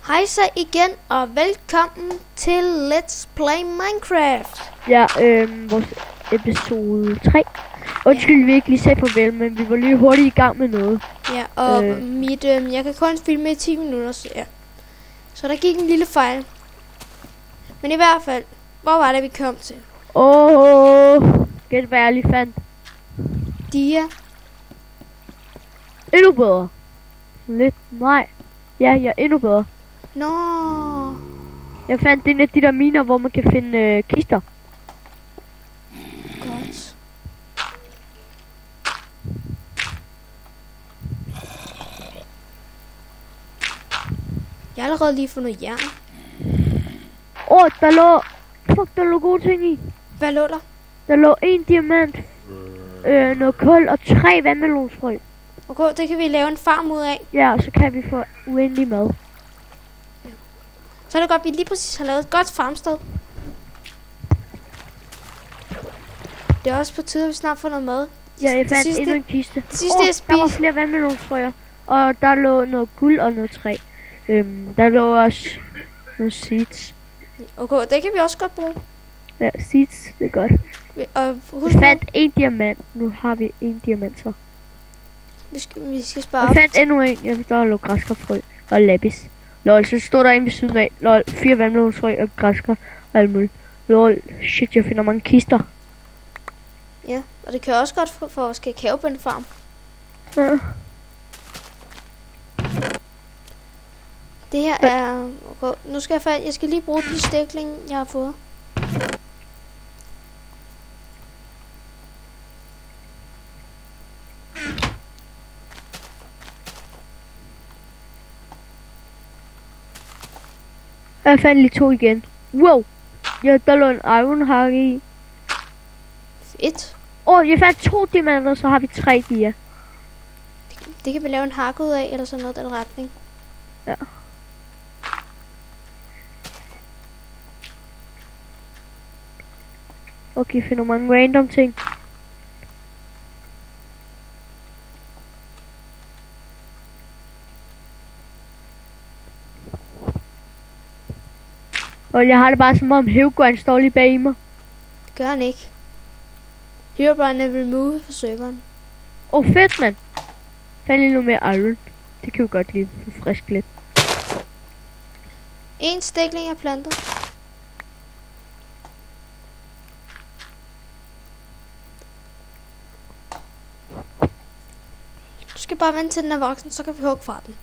Hej så igen, og velkommen til Let's Play Minecraft. Ja, vores episode 3. Undskyld, vi ikke lige sagde farvel, men vi var lige hurtigt i gang med noget. Ja, og jeg kan kun filme i 10 minutter, så ja. Så der gik en lille fejl. Men i hvert fald, hvor var det, vi kom til? Gæt hvad jeg lige fandt. Dia. Endnu bedre. Lidt, nej. Ja, endnu bedre. Nå. Jeg fandt en af de der miner, hvor man kan finde kister. Godt. Jeg har allerede lige fundet jern. Der lå gode ting i. Hvad lå der? Der lå en diamant, noget kul og 3 vandmelonsfrø. Okay, det kan vi lave en farm ud af. Ja, og så kan vi få uendelig mad. Så er det godt, at vi lige præcis har lavet et godt farmsted. Det er også på tide, at vi snart får noget mad. Ja, jeg fandt endnu en kiste. Det sidste, jeg spiste. Der var flere vandmelonsfrøer, og der lå noget guld og noget træ. Der lå også noget seeds. Okay, det kan vi også godt bruge. Ja, seeds, det er godt. Og Vi fandt en diamant. Nu har vi en diamant så. Vi skal spare. Jeg fandt endnu en. Ja, der lå græskarfrø og lapis. Lol, så stod der en ved siden af. Lol, 4 vandmelonsfrø og græskar og alt muligt. Lol, shit, jeg finder mange kister. Ja, og det kan også godt for vores kakaobønnefarm. Ja. Det her er... Okay, nu skal jeg skal lige bruge de stikling, jeg har fået. Jeg fandt lige 2 igen. Wow! Ja, der lå en iron hakke i. Fedt. Jeg fandt 2 diamanter, så har vi 3 dia. Det kan vi lave en hakke ud af, eller sådan noget den retning. Ja. Okay, jeg finder mange random ting. Og jeg har det bare som om Herobrine står lige bag mig. Det gør han ikke. Herobrine er removed fra serveren. Fedt, mand. Fandt lige noget mere iron. Det kan vi godt lige frisk lidt. En stikling er plantet. Du skal bare vente til den er voksen, så kan vi hugge fra den.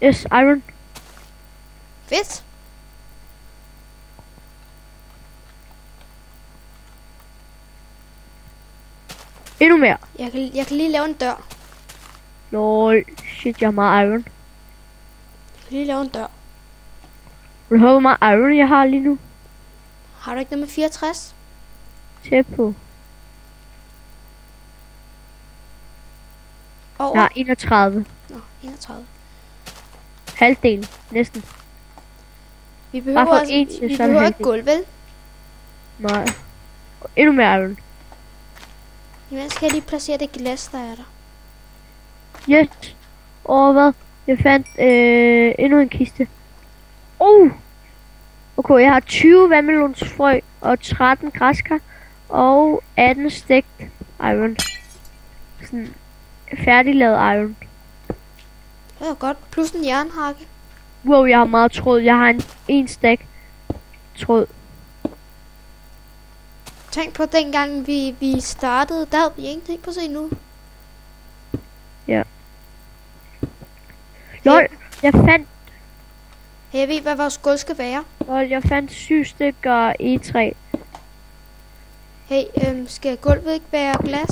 Yes, iron. Fedt. Endnu mere. Jeg kan lige lave en dør. Lol, shit, jeg har meget iron. Jeg kan lige lave en dør. Vil du høre, hvor meget iron jeg har lige nu? Har du ikke noget med 64? Tæt på. Over? Jeg har 31. Nå, 31. Halvdelen, næsten. Vi behøver, Bare for også, en vi til sådan behøver ikke halvdel. gulv, vel? Nej. Endnu mere iron. Imens skal jeg lige placere det glas, der er der. Yes. Hvad? Jeg fandt endnu en kiste. Okay, jeg har 20 vandmelonsfrø og 13 græskar og 18 stegt iron. Sådan færdiglavet iron. Det er godt. Plus en jernhakke. Wow, jeg har meget tråd. Jeg har en stack tråd. Tænk på dengang vi startede, der havde vi ingenting på se nu. Ja. Lol, jeg fandt... Jeg ved, hvad vores gulv skal være. Lol, jeg fandt 7 stykker E3. Hey, skal gulvet ikke være glas?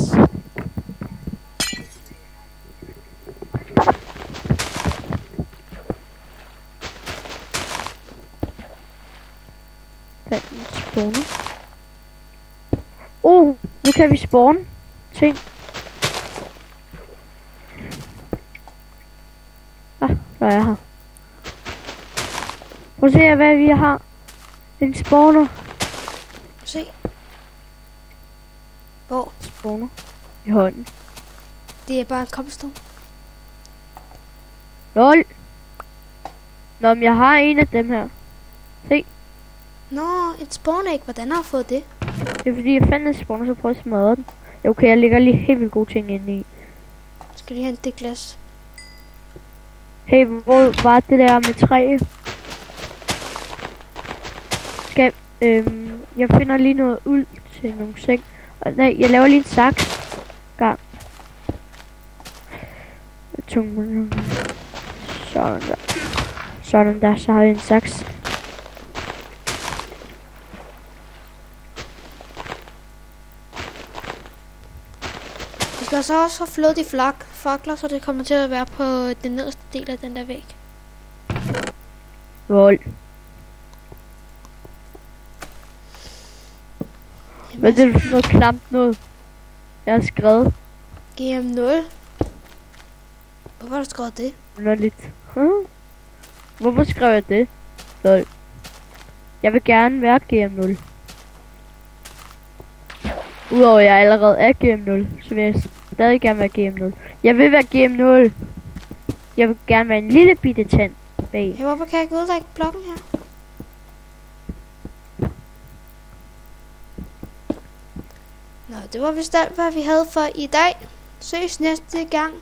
Fandt en spawner. Nu kan vi spawne ting. Der er jeg her. Prøv at se, hvad vi har. En spawner. Se. Hvor? Spawner. I hånden. Det er bare en cobblestone. LOL. Nå, men jeg har en af dem her. Se, Nå, et spawnæg. Hvordan har du fået det? det er fordi jeg fandt en spawner, så prøver jeg at smadre den. Ja, okay, jeg lægger lige helt vildt gode ting ind i. Skal lige hente det glas? Hey, hvor var det der med træ? Skal, jeg finder lige noget uld til nogle sæk. Og nej, jeg laver lige en saks. Gang. Sådan der. Sådan der, så har jeg en saks. Vi skal så også have flået de fakler, så det kommer til at være på den nederste del af den der væg. Vold. Hvad er det for noget klamt noget? Jeg har skrevet. GM0. Hvorfor har du skrevet det? Underligt. Hvorfor skrev jeg det? Lol. Jeg vil gerne være GM0. Udover at jeg allerede er GM0, så vil jeg stadig gerne være GM0. Jeg vil være GM0. Jeg vil gerne være en lille bitte tand bag. Hey, hvorfor kan jeg ikke udlægge blokken her? Nå, det var vist alt, hvad vi havde for i dag. Ses næste gang.